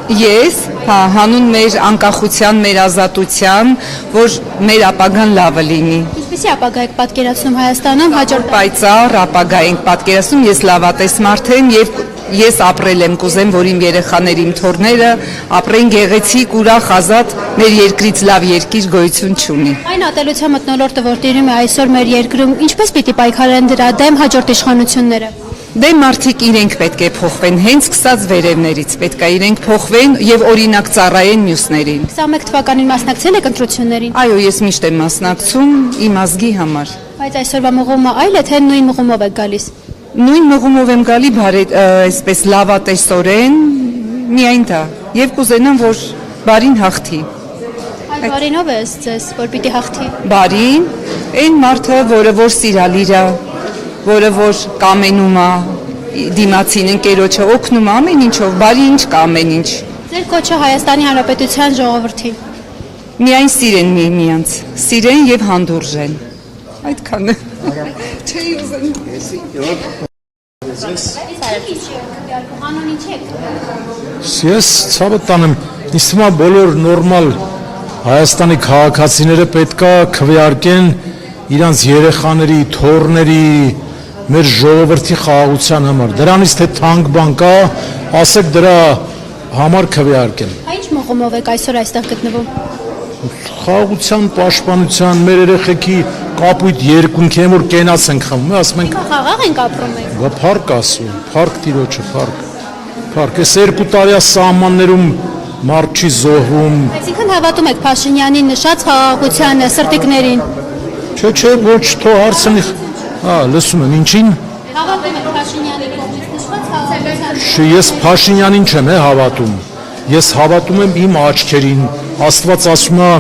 Ես, հանուն մեր անկախության, մեր ազատության, որ մեր ապագան լավը լինի։ Ինչպեսի ապագա եք պատկերացնում Հայաստանը հաջորդ Պայծառ ապագա ենք պատկերացնում, ես լավատես մարդ եմ եւ ես ապրել եմ, կուզեմ, որ իմ երեխաները, իմ թոռները ապրեն գեղեցիկ, ուրախ, ազատ, մեր երկրից լավ երկիր գոյություն չունի։ Այն ատելության մթնոլորտը, որ տիրում է այսօր մեր երկրում, ինչպես պիտի պայքարեն դրա դեմ հաջորդ իշխանությունները։ Դե մարդիկ իրենք պետք է փոխվեն, հենց սկսած վերևներից պետք է իրենք փոխվեն եւ օրինակ ծառայեն մյուսներին։ 21 թվականին մասնակցել եք ընտրություններին։ Այո, ես միշտ եմ մասնակցում իմ ազգի համար։ Բայց այսօրվա մղումը այլ է, թե նույն մղումով եք գալիս։ Նույն մղումով եմ գալի, այսպես լավատեսորեն, միայն դա։ Եվ կուզենամ, որ բարին հաղթի։ Այ բարինով է ձեզ, որ պիտի հաղթի։ Բարին, այն մարդը, որը որ սիրալիր է, որը որ կամենում է, դիմացին ընկերոջը օգնում է ամեն ինչով, բարի ինչ կա ամեն ինչ։ Ձեր կոչը Հայաստանի Հանրապետության ժողովրդին։ Միայն սիրեն միմյանց, սիրեն եւ հանդուրժեն։ Այդքան է։ Չէի ուզում։ Ես ցավը տանեմ, ինձ թվում է բոլոր նորմալ Հայաստանի քաղաքացիները պետքա քվեարկեն իրանց երեխաների, թոռների, մեր ժողովրդի խաղաղության համար։ Դրանից թե թանկ բան կա, ասեք դրա համար քվեարկեն։ Ինչ մղումով եք այսօր այստեղ գտնվում։ Խաղաղության, պաշտպանության, մեր երեխեքի կապույտ երկունքի են, որ կենաց ենք խմում, ասում ենք Խաղաղ ենք ապրում եք։ Բա փառք ասում, փառք տիրոջը, փառք։ Փառք, այս 2 տարիա սահմաններում մարդ չի զոհվում։ Այսինքն հավատում եք Փաշինյանի նշած խաղաղությանը, սրտիկներին։ Չէ, ոչ, թո հարցնի։ Լսում եմ, ինչին։ Հավատում եք Փաշինյանի կողմից նշված խաղաղությանը։ Չէ, ես Փաշինյանին չեմ հավատում։ Ես հավատում եմ իմ աչքերին։ Աստված ասում է,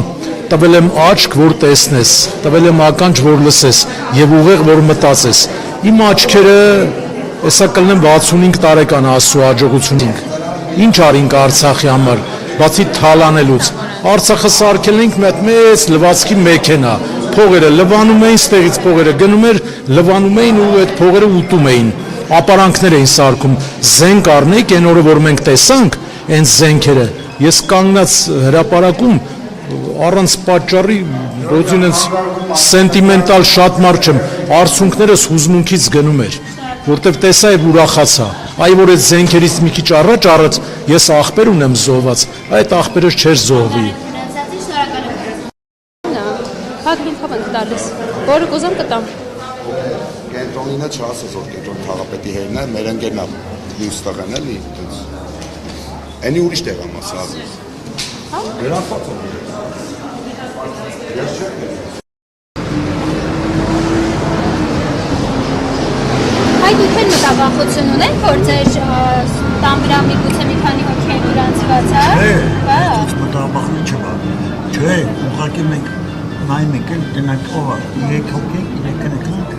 տվել եմ աչք, որ տեսնես, տվել եմ ականջ, որ լսես, եւ ուղեղ, որ մտածես։ Իմ աչքերը, հեսա կլնեմ 65 տարեկան Աստծո աջողությունին։ Ինչ արինք Արցախի համար, բացի թալանելուց։ Արցախը սարքել ենք մի հատ մեծ լվացքի մեքենա։ Փողերը լվանում էին, ստեղից փողերը գնում էր, լվանում էին ու այդ փողերը ուտում էին։ Ապարանքներ էին սարքում։ Զենք առնենք, այն օրը որ մենք տեսանք, այն զենքերը։ Ես կանգնած հրապարակում առանց պատճառի ոչինչ այնց սենտիմենտալ շատ մարդ չեմ, արցունքներս հուզմունքից գնում էր, որտեվ տեսա եւ ուրախացա։ Այ որ այդ զենքերից մի քիչ առաջ ես ախպեր ունեմ զոհված, այդ ախպերս չէր զոհվի։ Հակ ինքով ենք տալիս, որը կուզեմ կտամ։ Կենտրոնինը չասես, որ կենտրոն թաղապետի հերն է, մեր ընկերն է մյուս տղան էլի, այնի ուրիշ տեղ եմ ասած։ Գրախված եմ։ Ես չեմ։ Այդ դուքեն մտավախություն ունեն, որ ձեր տան վրա միգուցե մի քանի հոգի են ուրանցված, հա։ Մտավախություն չկա։ Չէ, ուղղակի մենք նայում ենք, տնենք ով է, 3 հոգի, 3 կնենք,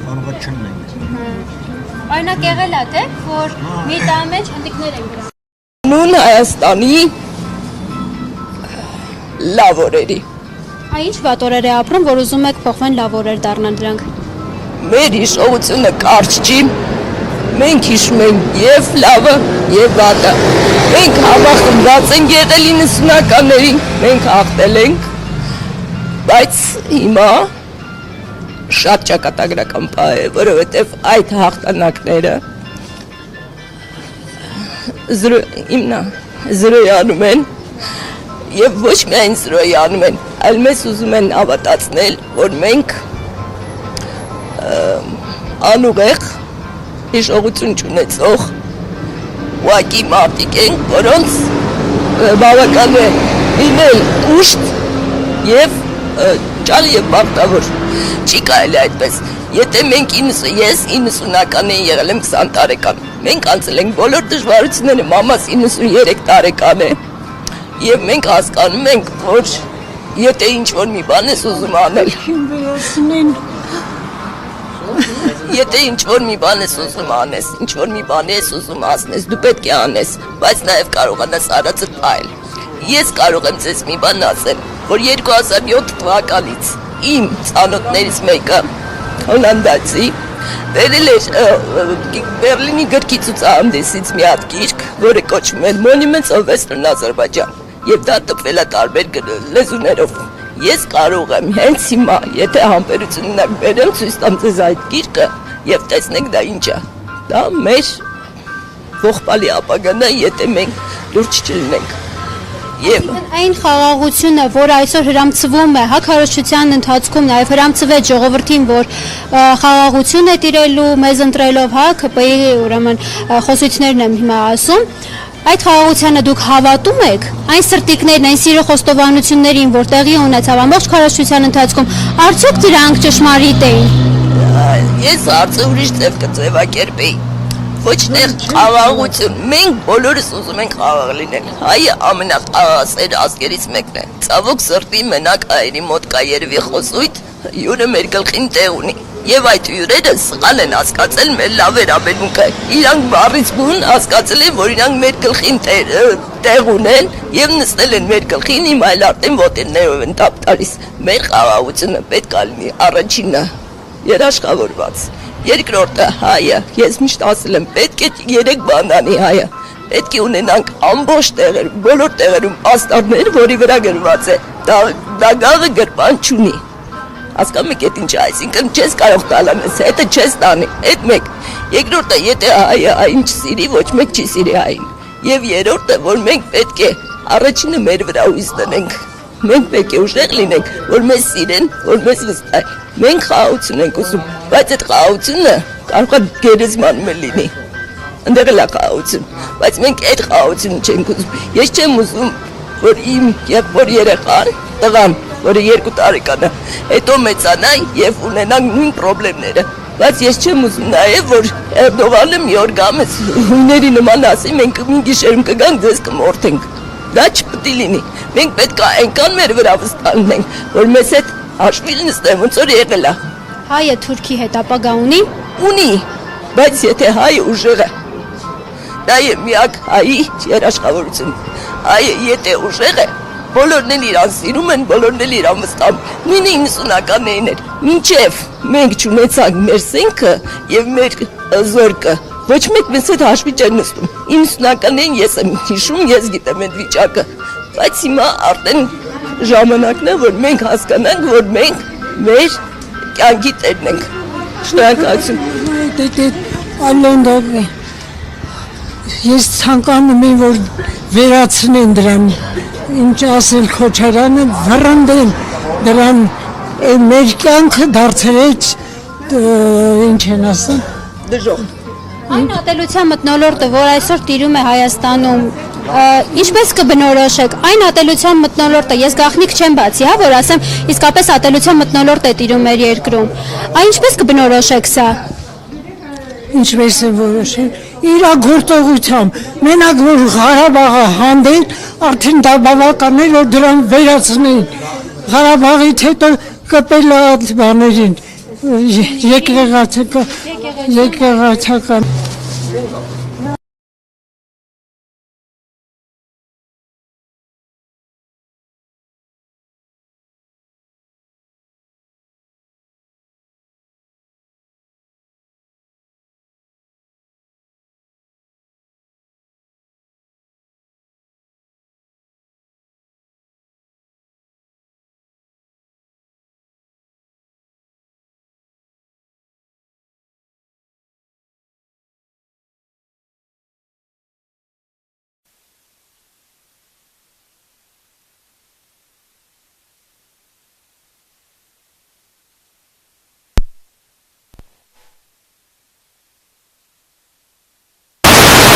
կարող է չնենք։ Օրինակ եղել է թե, որ մի տան մեջ հնդիկներ են գրում։ Նույն Հայաստանի լավ օրերի։ Այ ինչ վատ օրեր է ապրում, որ ուզում եք փոխվեն լավ օրեր դառնան դրանք։ Մեր հիշողությունը կարճ չի։ Մենք հիշում ենք եւ լավը, եւ վատը։ Մենք համախմբված ենք եղել 90-ականներին, մենք հաղթել ենք, բայց հիմա շատ ճակատագրական բան է, որովհետեւ այդ հաղթանակները զրոյանում են եւ ոչ միայն զրոյանում են, այլ մեզ ուզում են հավատացնել, որ մենք անուղեղ հիշողություն չունեցող ուղղակի մարդիկ ենք, որոնց բավական է լինել ուշտ եւ ճար եւ բախտավոր։ Չի կարելի այդպես։ Եթե մենք ես 90-ականին եղել եմ 20 տարեկան, մենք անցել ենք բոլոր դժվարությունները, մամաս 93 տարեկան է, եւ մենք հասկանում ենք, որ եթե ինչ-որ մի բան ես ուզում անել, եթե ինչ-որ մի բան ես ուզում անես, ինչ-որ մի բան ես ուզում ասնես, դու պետք է անես, բայց նաեւ կարողանաս արածը տալ։ Ես կարող եմ ձեզ մի բան ասել, որ 2007 թվականից իմ ծանոթներից մեկը հոլանդացի Վերել էր Բերլինի գրքի ցուցահանդեսից մի հատ գիրք, որը կոչվում է Monuments of Western Azerbaijan, եւ դա տպվել է տարբեր լեզուներով։ Ես կարող եմ հենց հիմա, եթե համբերություն ունեք, բերեմ ցույց տամ ձեզ այդ գիրքը եւ տեսնեք դա ինչ է։ Դա մեր ողբալի ապագան է, եթե մենք լուրջ չլինենք։ Եվ այն խաղաղությունը, որ այսօր հրամցվում է, հա քարոզչության ընթացքում նաև հրամցվեց ժողովրդին, որ խաղաղություն է տիրելու, մեզ ընտրելով, հա ԿՊ-ի ուրեմն խոսույցներն եմ հիմա ասում, այդ խաղաղությանը դուք հավատում եք, այն սրտիկներն, այն սիրո խոստովանություններին, որ տեղի ունեցավ ամբողջ քարոզչության ընթացքում, արդյոք դրանք ճշմարիտ էին։ Ես հարցը ուրիշ ձև կձևակերպեի։ Ոչ թե խաղաղություն, մենք բոլորս ուզում ենք խաղաղ լինել։ Հայը ամենախաղաղասեր ազգերից մեկն է։ Ցավոք սրտի մենակ հայերի մոտ կա երևի խոսույթ, հյուրը մեր գլխին տեղ ունի։ Եվ այդ հյուրերը սխալ են հասկացել մեր լավ վերաբերմունքը։ Իրանք բառից բուն հասկացել են, որ իրանք մեր գլխին տեղ ունեն եւ նստել են մեր գլխին, իմ այլ արդեն ոտերներով են տապ տալիս։ Մեր խաղաղությունը պետք է լինի առաջինը երաշխավորված։ Երկրորդը հայը, ես միշտ ասել եմ, պետք է 3 բան անի հայը։ Պետք է ունենանք ամբողջ տեղեր, բոլոր տեղերում աստառներ, որի վրա գրված է դագաղը գրպան չունի։ Հասկանում եք այդ ինչ է, այսինքն չես կարող տալանես, հետը չես տանի, այդ մեկ։ Երկրորդը, եթե հայը այն չսիրի, ոչ մեկ չի սիրի հային։ Եվ երրորդը, որ մենք պետք է առաջինը մեր վրա հույս դնենք։ Մենք պետք է ուժեղ լինենք, որ մեզ սիրեն, որ մեզ վստահեն։ Մենք խաղաղություն ենք ուզում, բայց այդ խաղաղությունը կարող է գերեզմանում լինի։ Ընդեղ էլ է խաղաղություն, բայց մենք այդ խաղաղությունը չենք ուզում։ Ես չեմ ուզում, որ իմ եղբոր երեխան, տղան, որը 2 տարեկան է, հետո մեծանա եւ ունենանք նույն խնդիրները։ Բայց ես չեմ ուզում նաեւ, որ Էրդողանը մի օր գա մեզ հույների նման ասի, մենք մի գիշերում կգանք, ձեզ կմորթենք։ Դա չպետք է լինի։ Մենք պետք է այնքան մեր վրա վստահ լինենք, որ մեզ հետ հաշվի նստեն, ոնց որ եղել է։ Հայը Թուրքի հետ ապագա ունի։ Ունի, բայց եթե հայը ուժեղ է, դա է միակ հայի երաշխավորությունը։ Հայը եթե ուժեղ է, բոլորն էլ իրան սիրում են, բոլորն էլ իրան վստահում։ Նույնը 90-ականներին էր, մինչև մենք չունեցանք մեր սենքը եւ մեր զորքը, ոչ մեկ մեզ հետ հաշվի չէր նստում։ 90-ականներին ես եմ հիշում, ես գիտեմ այդ վիճակը, բայց հիմա արդեն ժամանակն է, որ մենք հասկանանք, որ մենք մեր կյանքի տերն ենք։ Շնորհակալություն։ Ալոնդով ես ցանկանում եմ, որ վերացնեն դրան, ինչ ասել Քոչարյանը, վռնդեն դրան, մեր կյանքը դարձրեց, ինչ են ասում, դժոխ։ Այն ատելության մթնոլորտը, որ այսօր տիրում է Հայաստանում, ինչպես կբնորոշեք այն ատելության մթնոլորտը, ես գաղտնիք չեմ բացի, հա, որ ասեմ, իսկապես ատելության մթնոլորտ է տիրում մեր երկրում, այն ինչպես կբնորոշեք սա։ ինչպես է որոշել, իր գործողությամբ, մենակ որ Ղարաբաղը հանդեն, արդեն դա բավական է, որ դրան վերացնեն, Ղարաբաղից հետո կպել այդ բաներին, եկեղեցական